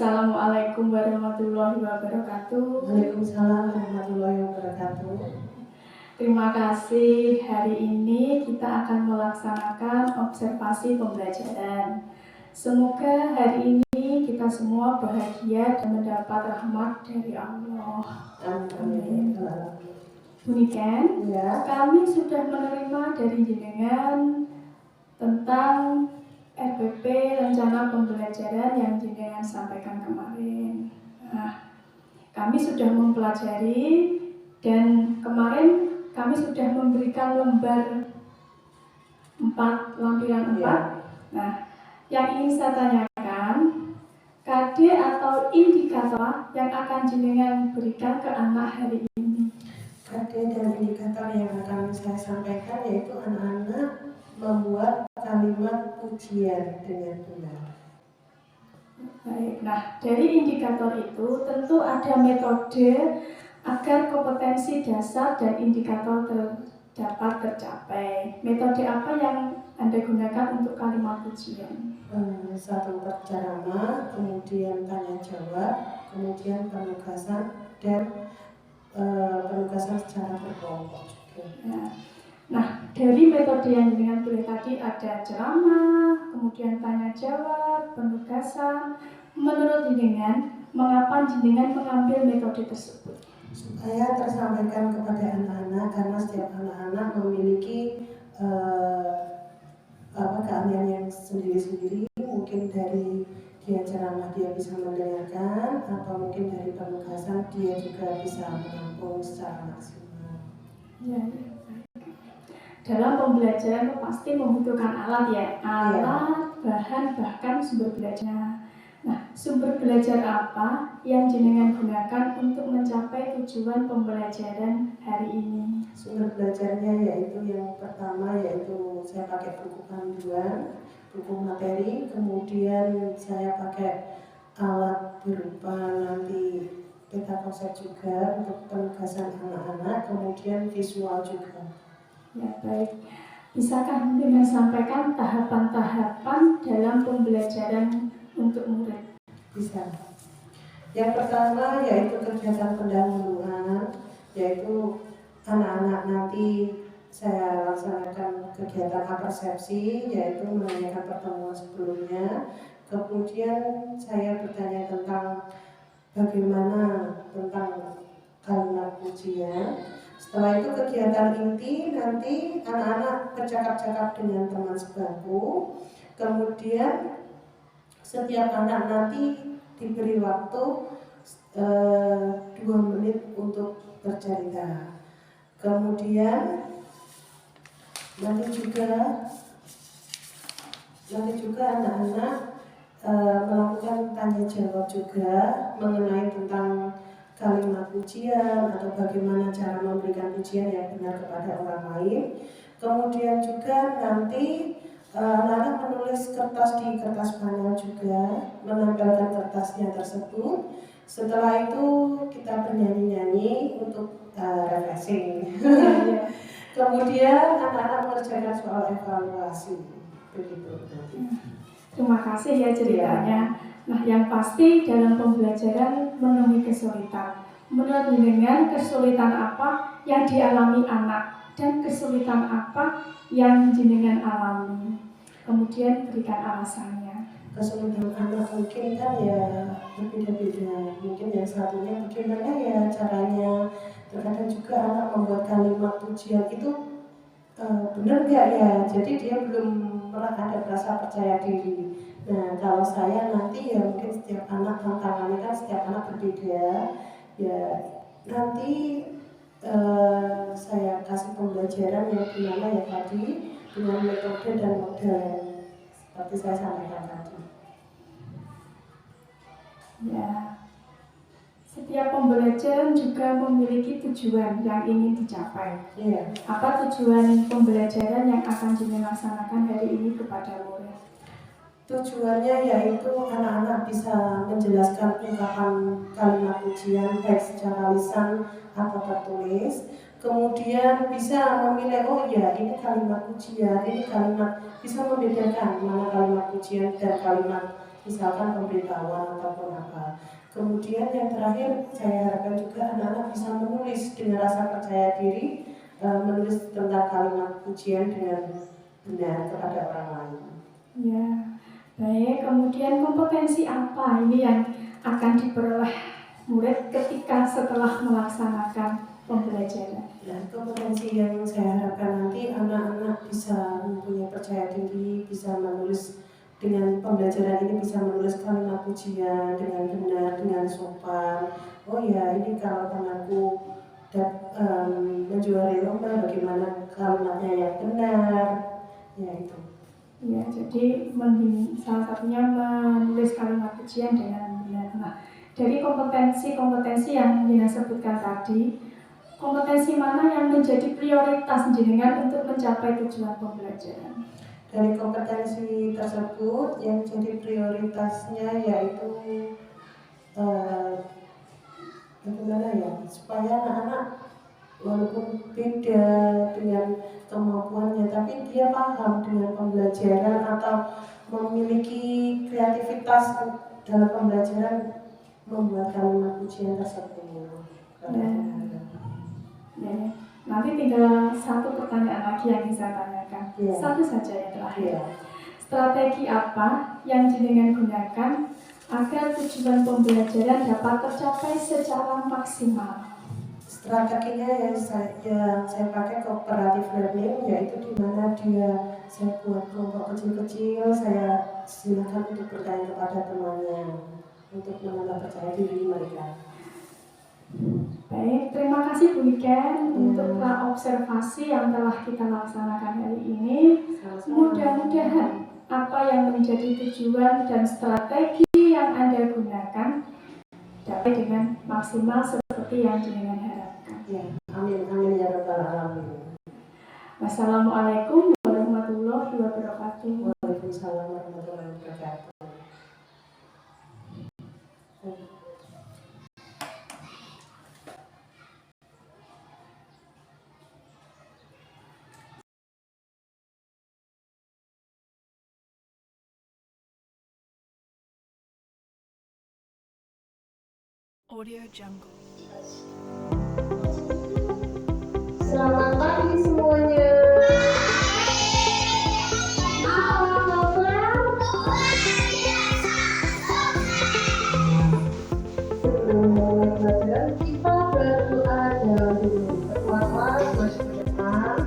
Assalamualaikum warahmatullahi wabarakatuh. Waalaikumsalam warahmatullahi wabarakatuh. Terima kasih. Hari ini kita akan melaksanakan observasi pembelajaran. Semoga hari ini kita semua bahagia dan mendapat rahmat dari Allah. Amin. Demikian, Ya. kami sudah menerima dari jenengan tentang RPP rencana pembelajaran yang jenengan sampaikan kemarin. Nah, kami sudah mempelajari dan kemarin kami sudah memberikan lembar 4, lampiran 4. Ya. Nah, yang ingin saya tanyakan, KD atau indikator yang akan jenengan berikan ke anak hari ini? KD dan indikator yang akan saya sampaikan yaitu anak-anak membuat kalimat pujian dengan benar. Baik, nah dari indikator itu tentu ada metode agar kompetensi dasar dan indikator dapat tercapai. Metode apa yang Anda gunakan untuk kalimat pujian? Satu berceramah, kemudian tanya jawab, kemudian penugasan dan penugasan secara berkelompok juga. Ya. Nah, dari metode yang dengan pilih tadi ada ceramah, kemudian tanya jawab, penugasan. Menurut jenengan, mengapa jenengan mengambil metode tersebut? Supaya tersampaikan kepada anak-anak, karena setiap anak-anak memiliki keahlian yang sendiri-sendiri. Mungkin dari dia ceramah dia bisa mendengarkan, atau mungkin dari penugasan dia juga bisa menampung secara maksimal. Ya. Dalam pembelajaran pasti membutuhkan alat ya, alat, bahan, bahkan sumber belajar. Nah, sumber belajar apa yang jenengan gunakan untuk mencapai tujuan pembelajaran hari ini? Sumber belajarnya yaitu yang pertama yaitu saya pakai buku panduan, buku materi, kemudian saya pakai alat berupa nanti peta konsep juga untuk penugasan anak-anak, kemudian visual juga. Ya, baik. Bisakah dengan sampaikan tahapan-tahapan dalam pembelajaran untuk murid? Bisa. Yang pertama yaitu kegiatan pendahuluan, yaitu anak-anak nanti saya laksanakan kegiatan apersepsi, yaitu menanyakan pertemuan sebelumnya. Kemudian saya bertanya tentang bagaimana tentang kalimat pujian. Setelah itu kegiatan inti nanti anak-anak bercakap-cakap dengan teman sebangku. Kemudian setiap anak nanti diberi waktu 2 menit untuk bercerita. Kemudian nanti juga anak-anak melakukan tanya jawab juga mengenai tentang kalimat pujian atau bagaimana cara memberikan pujian yang benar kepada orang lain. Kemudian juga nanti anak-anak menulis di kertas panel juga, menempelkan kertasnya tersebut. Setelah itu kita bernyanyi-nyanyi untuk refreshing. Kemudian anak-anak mengerjakan soal evaluasi. Begitu. Terima kasih ya ceritanya. Nah, yang pasti dalam pembelajaran menemui kesulitan. Menurut jenengan, kesulitan apa yang dialami anak dan kesulitan apa yang jenengan alami? Kemudian berikan alasannya. Kesulitan anak mungkin kan ya berbeda-beda. Mungkin yang satunya bagaimana ya caranya. Terkadang juga anak membuat kalimat pujian itu benar nggak ya? Jadi dia belum pernah ada rasa percaya diri. Nah, kalau saya nanti ya mungkin setiap anak tantangannya kan setiap anak berbeda. Ya nanti saya kasih pembelajaran yang gimana ya tadi dengan metode dan model seperti saya sampaikan tadi. Ya. Setiap pembelajaran juga memiliki tujuan yang ingin dicapai. Iya. Apa tujuan pembelajaran yang akan dilaksanakan hari ini kepada murid? Tujuannya yaitu anak-anak bisa menjelaskan ungkapan kalimat pujian baik secara lisan atau tertulis. Kemudian bisa memilih, oh ya ini kalimat pujian, ini kalimat, bisa membedakan mana kalimat pujian dan kalimat misalkan pemberitahuan ataupun apa. Kemudian yang terakhir saya harapkan juga anak-anak bisa menulis dengan rasa percaya diri, menulis tentang kalimat pujian dengan benar kepada orang lain. Ya, baik. Kemudian kompetensi apa ini yang akan diperoleh murid ketika setelah melaksanakan pembelajaran? Ya, kompetensi yang saya harapkan nanti anak-anak bisa mempunyai percaya diri, bisa menulis dengan pembelajaran ini, bisa menulis kalimat pujian dengan benar, dengan sopan. Oh ya, ini kalau temanku menjuarai lomba, bagaimana kalimatnya yang benar, ya itu. Ya, jadi salah satunya menulis kalimat pujian dengan benar. Nah, dari kompetensi yang Nina sebutkan tadi, kompetensi mana yang menjadi prioritas jenengan untuk mencapai tujuan pembelajaran? Dari kompetensi tersebut yang jadi prioritasnya yaitu bagaimana ya, supaya anak-anak walaupun beda dengan kemampuannya, tapi dia paham dengan pembelajaran atau memiliki kreativitas dalam pembelajaran membuat kalimat pujian tersebut. Ya. Nanti tinggal satu pertanyaan lagi yang bisa tanyakan. Ya. Satu saja yang terakhir. Ya. Strategi apa yang jenengan gunakan agar tujuan pembelajaran dapat tercapai secara maksimal? Strateginya yang saya pakai cooperative learning, yaitu di mana saya buat kelompok kecil-kecil, saya silakan untuk bertanya kepada temannya untuk menambah percaya diri mereka. Baik, terima kasih Bu Niken untuk observasi yang telah kita laksanakan hari ini. Mudah-mudahan apa yang menjadi tujuan dan strategi yang Anda gunakan dapat dengan maksimal seperti yang jenengan harapkan. Ya, amin ya rabbal alamin. Wassalamualaikum warahmatullahi wabarakatuh. Waalaikumsalam warahmatullahi wabarakatuh. Audio Jungle. Selamat pagi semuanya. Sebelum mulai pelajaran, kita berdoa dalam diri. Ketua kelas masuk ke depan.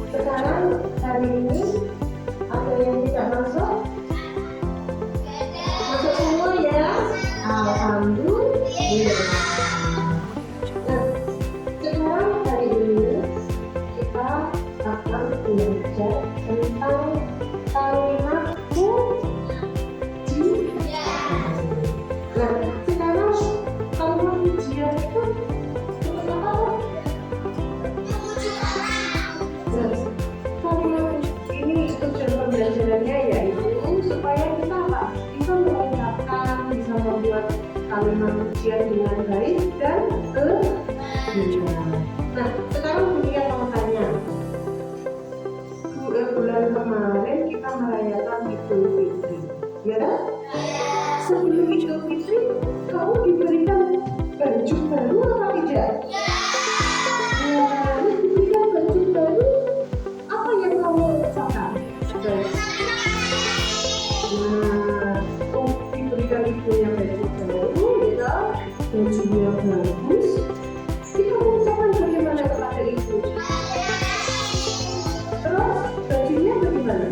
Sekarang hari ini ada yang tidak masuk? Masuk semua ya? Alhamdulillah. Nah, sekarang hari ini kita akan belajar tentang kalimat pujian. Nah, sekarang kalimat pujian itu seperti apa? Kalimat ini tujuan pembelajarannya yaitu supaya kita apa? Bisa mengucapkan, bisa membuat kalimat pujian dengan baik dan benar. Nah, sekarang kemudian mau tanya, bulan kemarin kita merayakan Idul Fitri, ya kan? Sebelum Idul Fitri, kamu diberikan baju baru apa tidak? Nah, diberikan baju baru, apa yang kamu rasakan? Nah, diberikan ibunya baju baru, ya, bajunya bagus. Kita mengucapkan bagaimana kepada ibu? Terus bajunya bagaimana?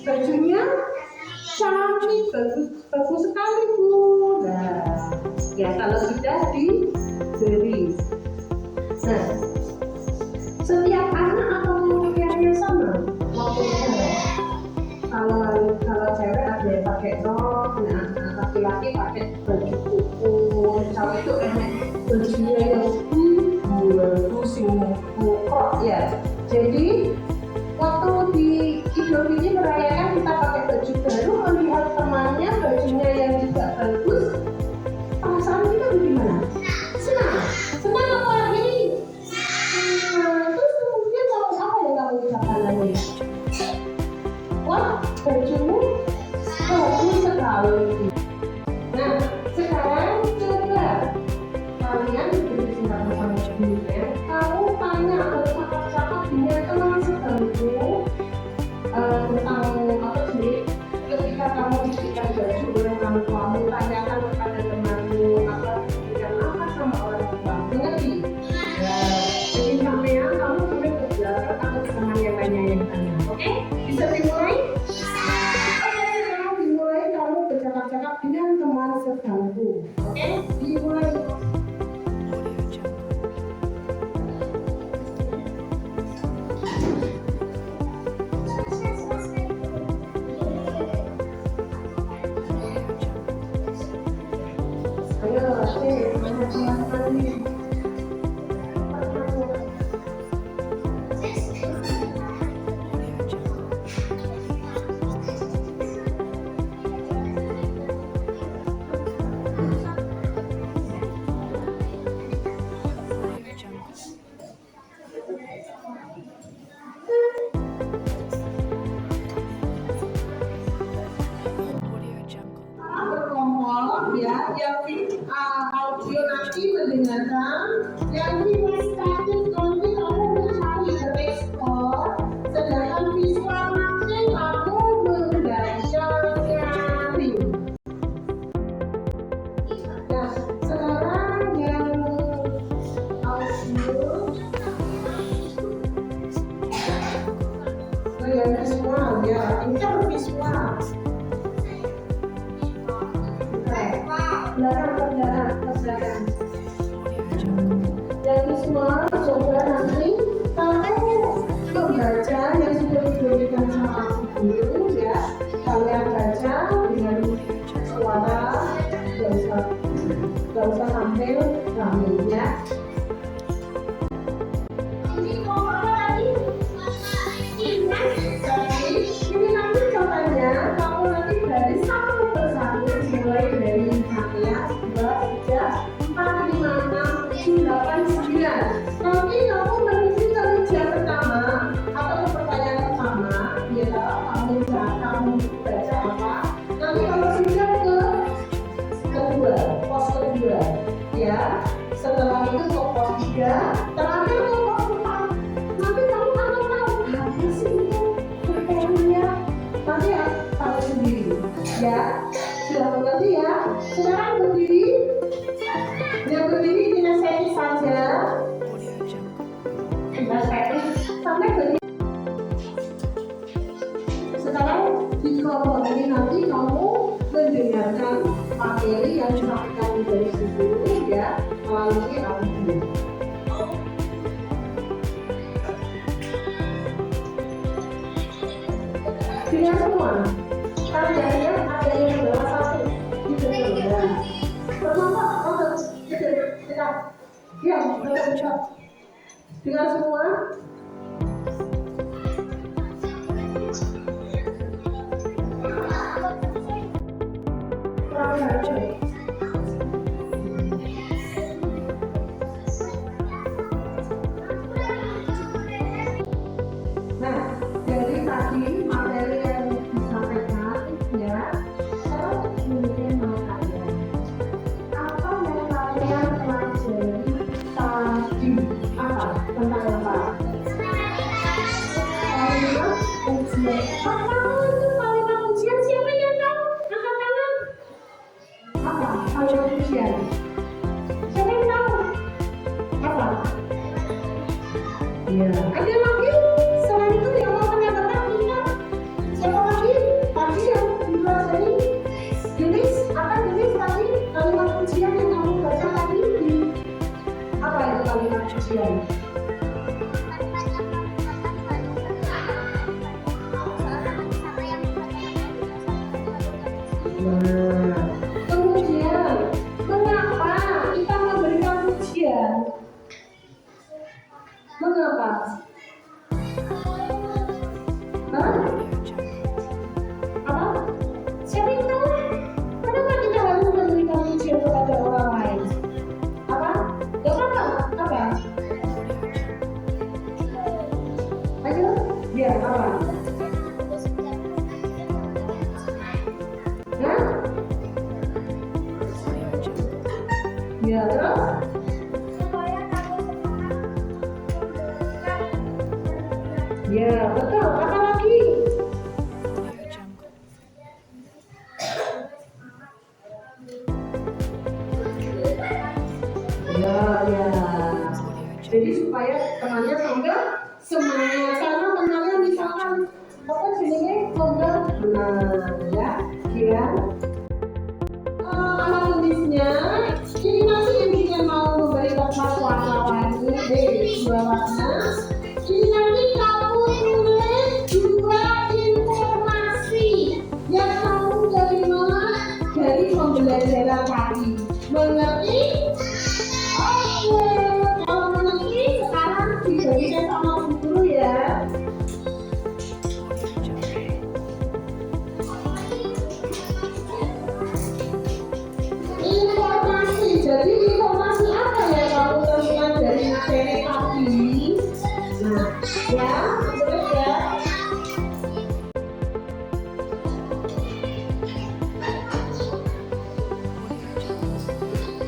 Bajunya cantik, bagus sekali Bu. Nah, ya kalau sudah diberi. Nah, setiap anak akan memikirnya sama waktu itu. Kalau cewek ada yang pakai rok, nah laki-laki pakai baju kuku, cowok itu enak bajunya yang bagus, yang mukok ya. seganggu. Oke, dimulai. Audio Jungle. Ayo, mana silakan nih. Audio Jungle. Audio Jungle. Audio Jungle. Berkelompok ya, yang audio nanti mendengarkan, yang demonstratif nanti kamu mencari ekspor, sedangkan visual nanti kamu membaca nyaring. Nah, sekarang yang audio, yang visual ya, ini kan visual. Belakang. Audio Jungle. Jadi semua coba nanti kamu membaca yang sudah diberikan sama aku dulu ya. Kalian baca dengan suara, gak usah tampil rame ya. Jadi ini nanti contohnya kamu nanti dari satu persatu mulai dari 1, 2, 3, 4, 5, 6, 7, 8, 9. Nanti kamu menuju ke ujian pertama atau ke pertanyaan pertama. Ya, kamu baca apa? Nanti kamu sudah ke kedua, pos kedua. Ya, setelah itu ke pos 3, terakhir ke pos 4. Nanti kamu akan tahu apa sih itu pertanyaannya. Nanti ya tahu sendiri. Ya, sudah mengerti ya? Sekarang berdiri. Yang berdiri dinasihati saja. Audio Jungle. Dinasihati sampai berdiri. Sekarang di kelompok ini nanti kamu mendengarkan materi yang disampaikan dari situ ya melalui audio. Dengan semua, tandanya ada yang bawah satu di bawah. Pertama, dekat. Ya, dekat. Dengan semua. Nah, dari tadi materi yang disampaikan ya, saya kemudian mau tanya, apa yang kalian pelajari tadi? Apa? Tentang apa? Kalimat ujian. Apa itu kalimat ujian? Siapa yang tahu? Angkat tangan. Apa? Kalimat ujian. Siapa yang tahu? Apa? Ya. Ada lagi? Selain itu yang mau menyatakan ingat. Siapa lagi? Tadi yang dipelajari jenis tadi kalimat ujian yang kamu baca tadi di apa itu kalimat ujian? Nah, kemudian mengapa kita memberikan ujian? Mengapa? Hah? Apa? Siapa yang tahu? Kenapa kita harus memberikan ujian kepada orang lain? Apa? Gak apa-apa? Apa? Ayo? Ya, apa? Hah? Ya, terus? Ya, betul. Apa lagi? Audio Jungle. Ya. Jadi supaya temannya sampai semuanya karena temannya misalkan apa jenisnya enggak benar ya. Anak dua warna. Ini nanti kamu tulis dua informasi yang kamu terima dari pembelajaran tadi. Mengerti? Oke, kalau mengerti sekarang dibagikan sama Bu Guru ya. Informasi, jadi informasi apa yang kamu terima dari materi tadi? Nah, ya, terus ya.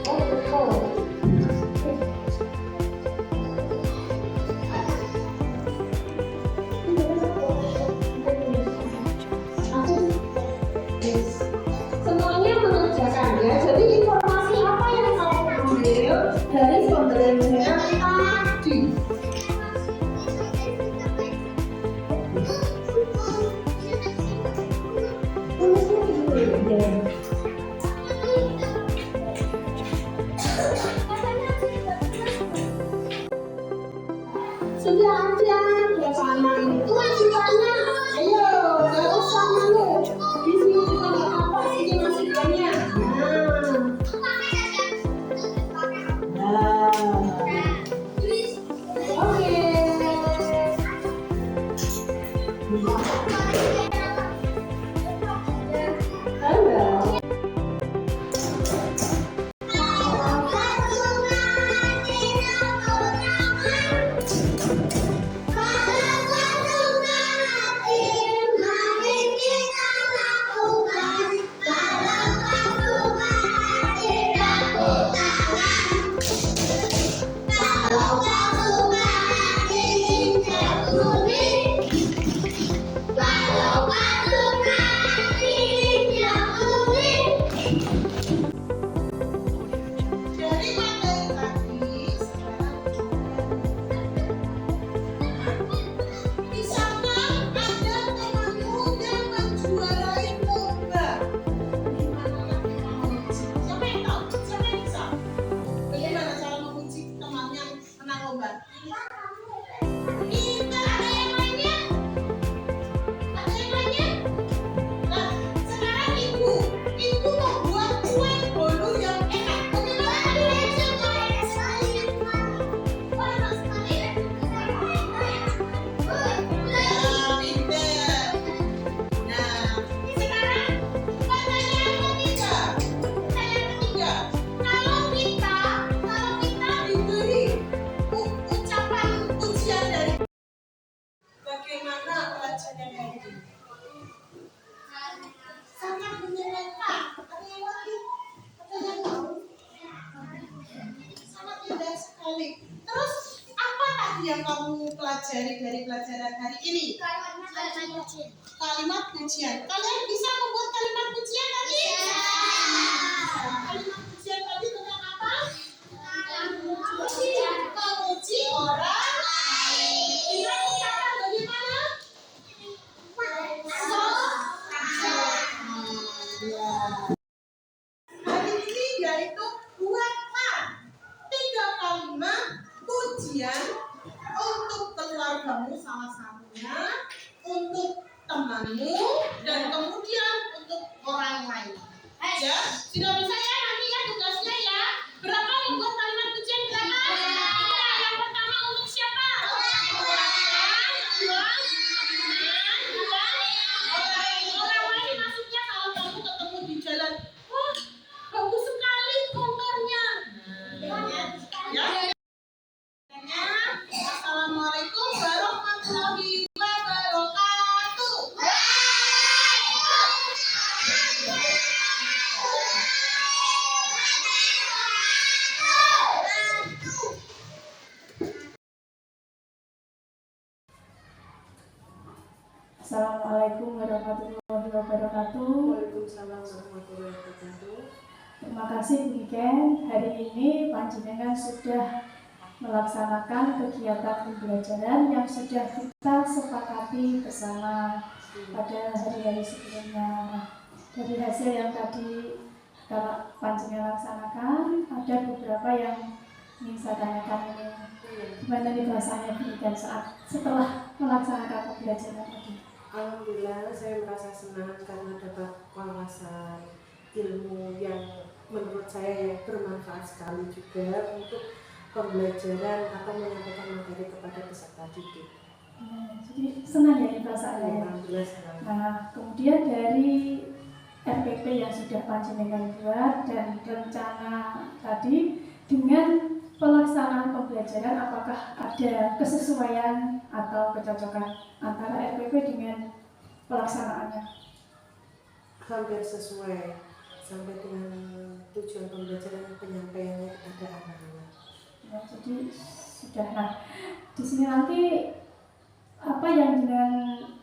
Oh, betul. Semuanya mengerjakan ya. Jadi informasi apa yang kamu ambil dari pembelajaran tadi? Tulisnya dulu ya. Sudah aja bersama itu wajibannya. Ayo, gak usah malu. Di sini juga nggak apa-apa, sini masih banyak. Nah, oke. Halo. Dari materi tadi, misalkan ada temanmu yang menjuarai lomba. Siapa yang tahu? Siapa yang bisa? Bagaimana cara menguji teman yang menang lomba? Kita ada yang lainnya? Ada yang lainnya? Nah, sekarang ibu membuat kue bolu yang enak. Bagaimana caranya? Enak sekali. Oh, enak sekali. Nah, pinter. Nah, sekarang pertanyaan ketiga. Kalau kita diberi ucapan ujian dari bagaimana pelajaran hari ini? Sangat menyenangkan. Ada yang lagi? Ada yang tahu? Sangat indah sekali. Terus apa tadi yang kamu pelajari dari pelajaran hari ini? Kalimat pujian. Kalian bisa membuat kalimat pujian tadi? Kalimat pujian tadi tentang apa? Memuji orang lain. Dengan ucapan bagaimana? Hari ini yaitu buatlah 3 kalimat pujian untuk keluargamu salah satunya, untuk temanmu, dan kemudian untuk orang lain. Ya, sudah bisa ya nanti ya tugasnya ya. Berapa membuat kalimat pujian berapa? Yang pertama untuk siapa? Orang lain maksudnya kalau kamu ketemu di jalan, wah bagus sekali kontornya. Ya. Assalamualaikum warahmatullahi wabarakatuh. Assalamualaikum warahmatullahi wabarakatuh. Waalaikumsalam warahmatullahi wabarakatuh. Terima kasih Bu Iken. Hari ini panjenengan sudah melaksanakan kegiatan pembelajaran yang sudah kita sepakati bersama pada hari-hari sebelumnya. Dari hasil yang tadi panjenengan laksanakan, ada beberapa yang ingin saya tanyakan ini. Gimana nih perasaannya pendidikan setelah melaksanakan pembelajaran tadi? Alhamdulillah saya merasa senang karena dapat wawasan ilmu yang menurut saya yang bermanfaat sekali juga untuk pembelajaran atau menyampaikan materi kepada peserta didik. Jadi senang ya ini perasaannya. Alhamdulillah senang. Nah, kemudian dari RPP yang sudah panjenengan buat dan rencana tadi dengan pelaksanaan pembelajaran, apakah ada kesesuaian atau kecocokan antara RPP dengan pelaksanaannya? Hampir sesuai sampai dengan tujuan pembelajaran penyampaiannya kepada anak-anak. Ya, jadi sudah. Nah, di sini nanti apa yang dengan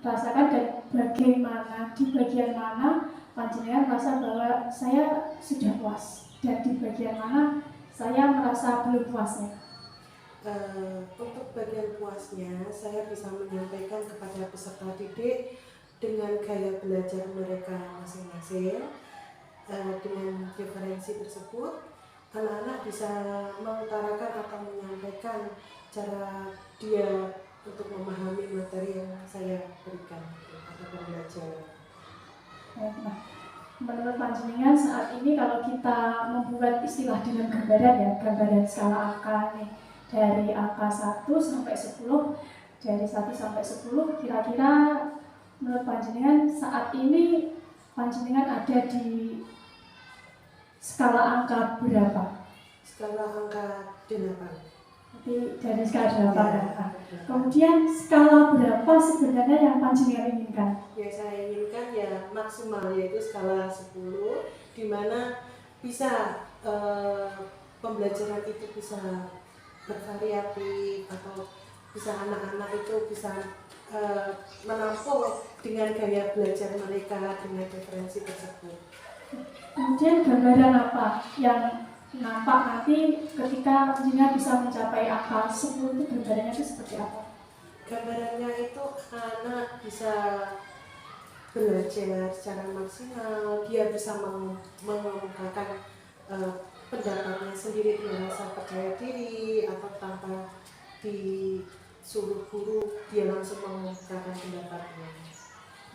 rasakan dan bagaimana di bagian mana panjenengan merasa bahwa saya sudah puas dan di bagian mana saya merasa belum puasnya? Untuk bagian puasnya, saya bisa menyampaikan kepada peserta didik dengan gaya belajar mereka masing-masing. Dengan referensi tersebut, anak-anak bisa mengutarakan atau menyampaikan cara dia untuk memahami materi yang saya berikan atau pembelajaran. Nah, menurut panjenengan saat ini kalau kita membuat istilah dengan gambaran ya, gambaran skala angka nih, dari angka 1 sampai 10, dari 1 sampai 10, kira-kira menurut panjenengan saat ini panjenengan ada di skala angka berapa? Skala angka 8. Jadi dari skala 8 ya. Kemudian skala berapa sebenarnya yang panjenengan inginkan? Ya, saya inginkan ya maksimal, yaitu skala 10, di mana bisa pembelajaran itu bisa bervariatif atau bisa anak-anak itu bisa menampung dengan gaya belajar mereka dengan referensi tersebut. Kemudian gambaran apa yang nampak nanti ketika panjenengan bisa mencapai angka 10 itu gambarannya itu seperti apa? Gambarannya itu anak bisa belajar secara maksimal, dia bisa mengemukakan pendapatnya sendiri dengan rasa percaya diri atau tanpa disuruh guru, dia langsung mengemukakan pendapatnya.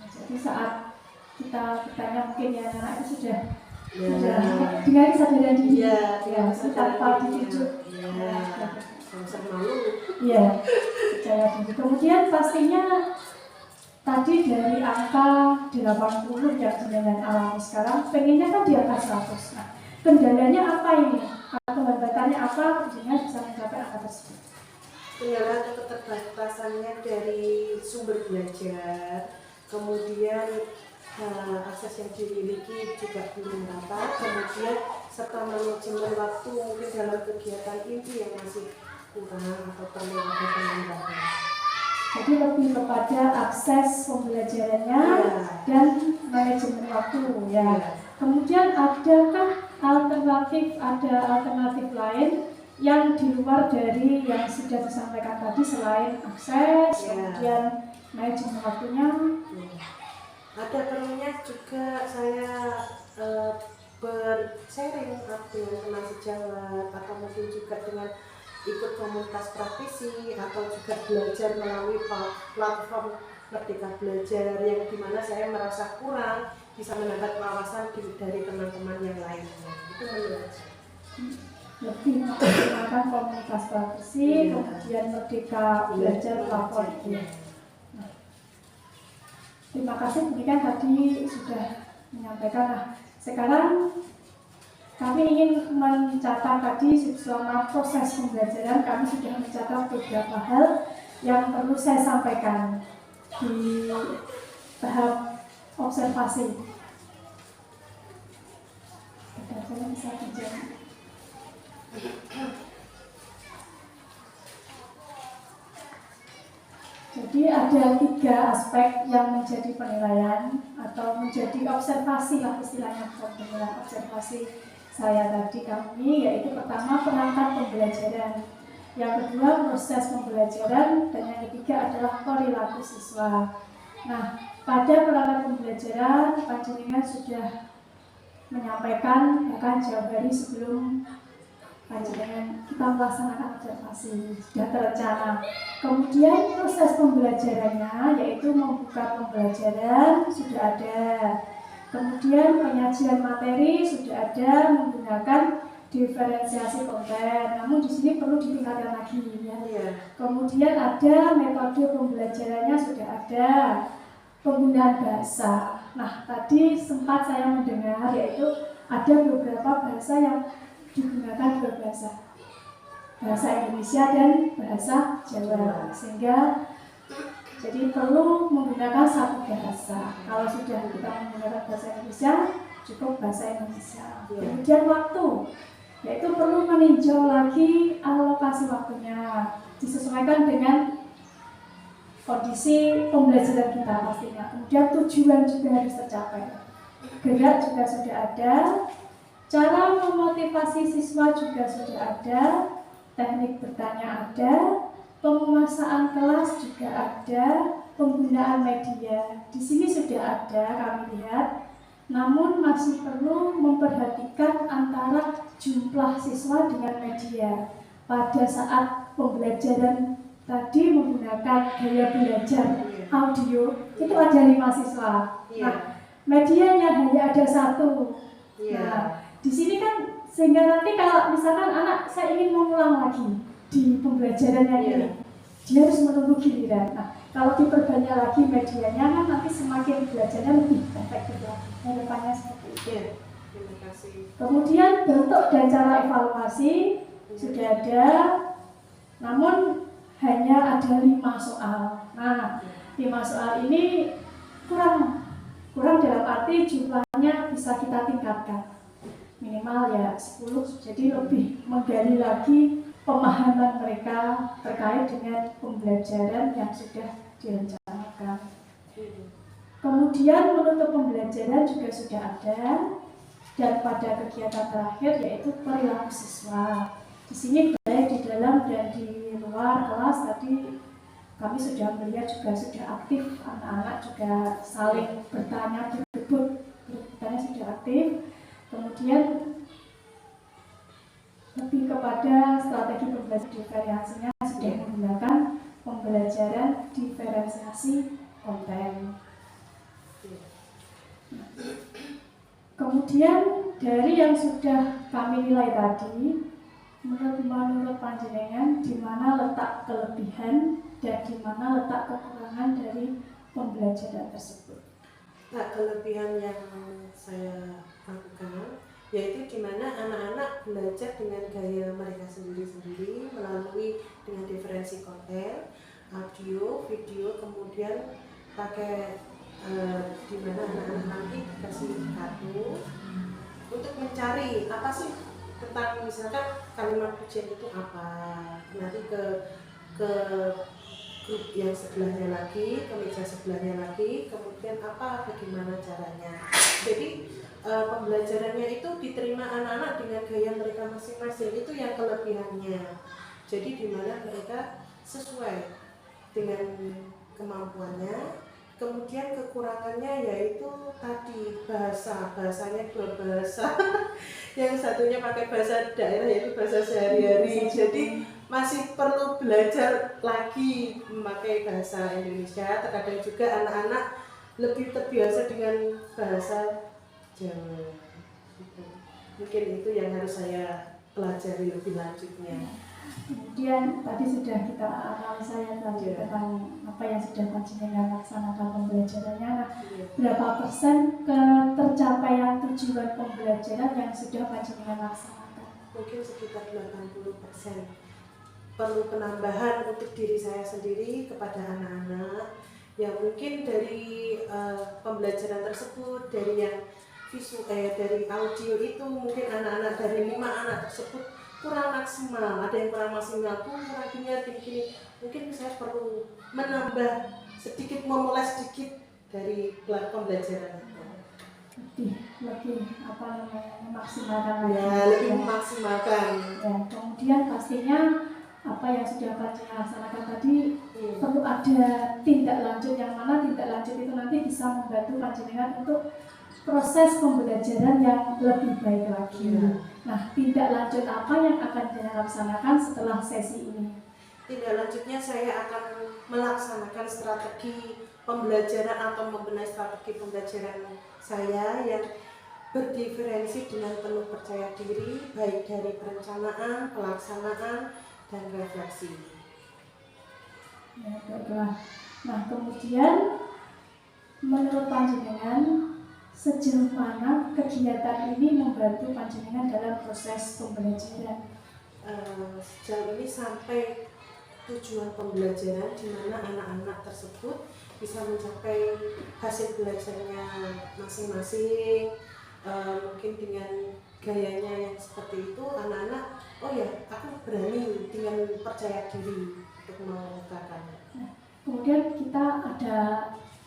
Jadi saat kita bertanya mungkin ya anak itu sudah Ya, dengan kesadaran diri, ya, tanpa ditunjuk. Ya, sama malu. Ya, percaya diri. Kemudian pastinya tadi dari angka 80 yang jenengan alami sekarang, pengennya kan di atas 100. Nah, kendalanya apa ini? Atau hambatannya apa jenengan bisa mencapai angka tersebut? Kendala atau keterbatasannya dari sumber belajar, kemudian akses yang dimiliki juga belum merata, kemudian serta manajemen waktu mungkin dalam kegiatan ini yang masih kurang atau perlu ada penambahan. Jadi lebih kepada akses pembelajarannya dan manajemen waktu ya. Kemudian adakah alternatif lain yang di luar dari yang sudah disampaikan tadi selain akses, kemudian manajemen waktunya? Ada perlunya juga saya bersharing dengan teman sejawat atau mungkin juga dengan ikut komunitas praktisi atau juga belajar melalui platform Merdeka Belajar yang dimana saya merasa kurang bisa mendapat wawasan dari teman-teman yang lainnya. Itu menurut saya. Lebih menggunakan komunitas praktisi, kemudian Merdeka Belajar platform ini. Terima kasih, pendidikan tadi sudah menyampaikan. Nah, sekarang kami ingin mencatat tadi selama proses pembelajaran kami sudah mencatat beberapa hal yang perlu saya sampaikan di tahap observasi. Saya bisa dijawab. Jadi ada 3 aspek yang menjadi penilaian atau menjadi observasi lah istilahnya, penilaian observasi saya tadi kami, yaitu pertama perangkat pembelajaran, yang kedua proses pembelajaran, dan yang ketiga adalah perilaku siswa. Nah, pada perangkat pembelajaran panjenengan sudah menyampaikan bahkan jauh hari sebelum panjenengan kita melaksanakan observasi sudah terencana. Kemudian proses pembelajarannya yaitu membuka pembelajaran sudah ada. Kemudian penyajian materi sudah ada menggunakan diferensiasi konten. Namun di sini perlu ditingkatkan lagi ya. Kemudian ada metode pembelajarannya sudah ada. Penggunaan bahasa. Nah, tadi sempat saya mendengar yaitu ada beberapa bahasa yang digunakan berbahasa Indonesia dan bahasa Jawa, sehingga jadi perlu menggunakan satu bahasa. Kalau sudah kita menggunakan bahasa Indonesia, cukup bahasa Indonesia. Kemudian waktu, yaitu perlu meninjau lagi alokasi waktunya, disesuaikan dengan kondisi pembelajaran kita pastinya. Kemudian tujuan juga harus tercapai. Gerak juga sudah ada, cara memotivasi siswa juga sudah ada, teknik bertanya ada, penguasaan kelas juga ada, penggunaan media di sini sudah ada kami lihat. Namun masih perlu memperhatikan antara jumlah siswa dengan media. Pada saat pembelajaran tadi menggunakan gaya belajar audio itu ada 5 siswa. Nah, medianya hanya ada 1. Nah, di sini kan sehingga nanti kalau misalkan anak saya ingin mengulang lagi di pembelajarannya ini, dia harus menunggu giliran. Nah, kalau diperbanyak lagi medianya kan nanti semakin belajarnya lebih efektif lagi. Harapannya seperti itu. Terima kasih. Kemudian bentuk dan cara evaluasi sudah ada, namun hanya ada 5 soal. Nah, 5 soal ini kurang dalam arti jumlahnya bisa kita tingkatkan. Minimal ya 10, jadi lebih menggali lagi pemahaman mereka terkait dengan pembelajaran yang sudah direncanakan. Kemudian menutup pembelajaran juga sudah ada, dan pada kegiatan terakhir yaitu perilaku siswa. Di sini baik di dalam dan di luar kelas tadi kami sudah melihat juga sudah aktif, anak-anak juga saling bertanya, berebut, bertanya sudah aktif. Kemudian lebih kepada strategi pembelajaran diferensiasinya sudah menggunakan pembelajaran diferensiasi konten. Kemudian dari yang sudah kami nilai tadi, menurut panjenengan di mana letak kelebihan dan di mana letak kekurangan dari pembelajaran tersebut? Nah, kelebihan yang saya lakukan yaitu di mana anak-anak belajar dengan gaya mereka sendiri-sendiri melalui dengan diferensi konten, audio, video, kemudian pakai di mana anak-anak nanti dikasih kartu untuk mencari apa sih tentang misalkan kalimat pujian itu apa, nanti ke grup yang sebelahnya lagi, ke meja sebelahnya lagi, kemudian apa, bagaimana caranya. Jadi pembelajarannya itu diterima anak-anak dengan gaya mereka masing-masing, itu yang kelebihannya. Jadi di mana mereka sesuai dengan kemampuannya. Kemudian kekurangannya yaitu tadi bahasanya 2 bahasa. Yang satunya pakai bahasa daerah yaitu bahasa sehari-hari. Jadi masih perlu belajar lagi memakai bahasa Indonesia. Terkadang juga anak-anak lebih terbiasa dengan bahasa Jawa. Mungkin itu yang harus saya pelajari lebih lanjutnya. Kemudian tadi sudah kita analisa ya tadi tentang apa yang sudah panjenengan laksanakan pembelajarannya. Nah, berapa persen ketercapaian tujuan pembelajaran yang sudah panjenengan laksanakan? Mungkin sekitar 80%. Perlu penambahan untuk diri saya sendiri kepada anak-anak yang mungkin dari pembelajaran tersebut, dari yang dari audio itu mungkin anak-anak dari 5 anak tersebut kurang maksimal, ada yang kurang maksimal, kurang dengar gini-gini. Mungkin saya perlu menambah sedikit, memulai sedikit dari pembelajaran itu. Lebih memaksimalkan ya, lebih memaksimalkan. Ya, kemudian pastinya apa yang sudah panjenengan laksanakan tadi perlu ada tindak lanjut, yang mana tindak lanjut itu nanti bisa membantu panjenengan untuk proses pembelajaran yang lebih baik lagi. Iya. Nah, tindak lanjut apa yang akan dilaksanakan setelah sesi ini? Tindak lanjutnya saya akan melaksanakan strategi pembelajaran atau membenahi strategi pembelajaran saya yang berdiferensi dengan penuh percaya diri, baik dari perencanaan, pelaksanaan, dan refleksi. Ya, baiklah. Nah, kemudian menurut panjenengan sejauh mana kegiatan ini membantu panjenengan dalam proses pembelajaran? Sejauh ini sampai tujuan pembelajaran di mana anak-anak tersebut bisa mencapai hasil belajarnya masing-masing. Mungkin dengan gayanya yang seperti itu, anak-anak, oh ya, aku berani dengan percaya diri untuk mengungkapkannya. Kemudian kita ada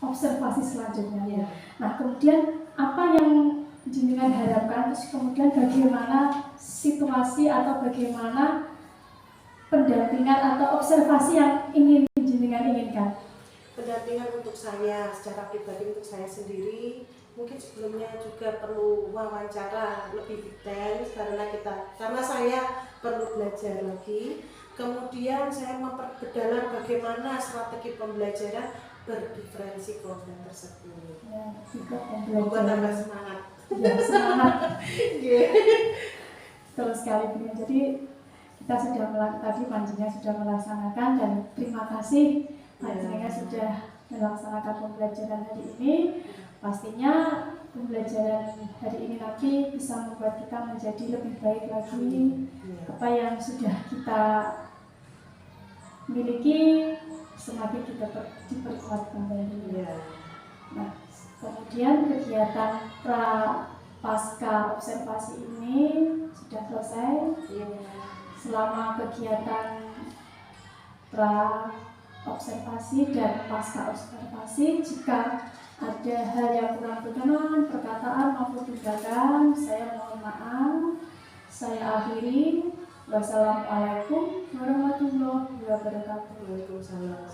observasi selanjutnya. Ya. Nah, kemudian apa yang jenengan harapkan, terus kemudian bagaimana situasi atau bagaimana pendampingan atau observasi yang ingin jenengan inginkan? Pendampingan untuk saya secara pribadi, untuk saya sendiri, mungkin sebelumnya juga perlu wawancara lebih detail karena saya perlu belajar lagi. Kemudian saya memperdalam bagaimana strategi pembelajaran berdiferensi konten tersebut. Ya, juga Membuat tambah pembelajaran. semangat. Ya, semangat. Yeah. Betul sekali, Bu. Jadi kita sudah tadi panjenengan sudah melaksanakan dan terima kasih panjenengan sudah melaksanakan pembelajaran hari ini. Pastinya pembelajaran hari ini nanti bisa membuat kita menjadi lebih baik lagi. Apa yang sudah kita miliki semakin kita diperkuat kembali. Nah, kemudian kegiatan pasca observasi ini sudah selesai. Selama kegiatan observasi dan pasca observasi, jika ada hal yang kurang berkenan, perkataan maupun tindakan, saya mohon maaf. Saya akhiri. Wassalamualaikum warahmatullahi wabarakatuh. Waalaikumsalam.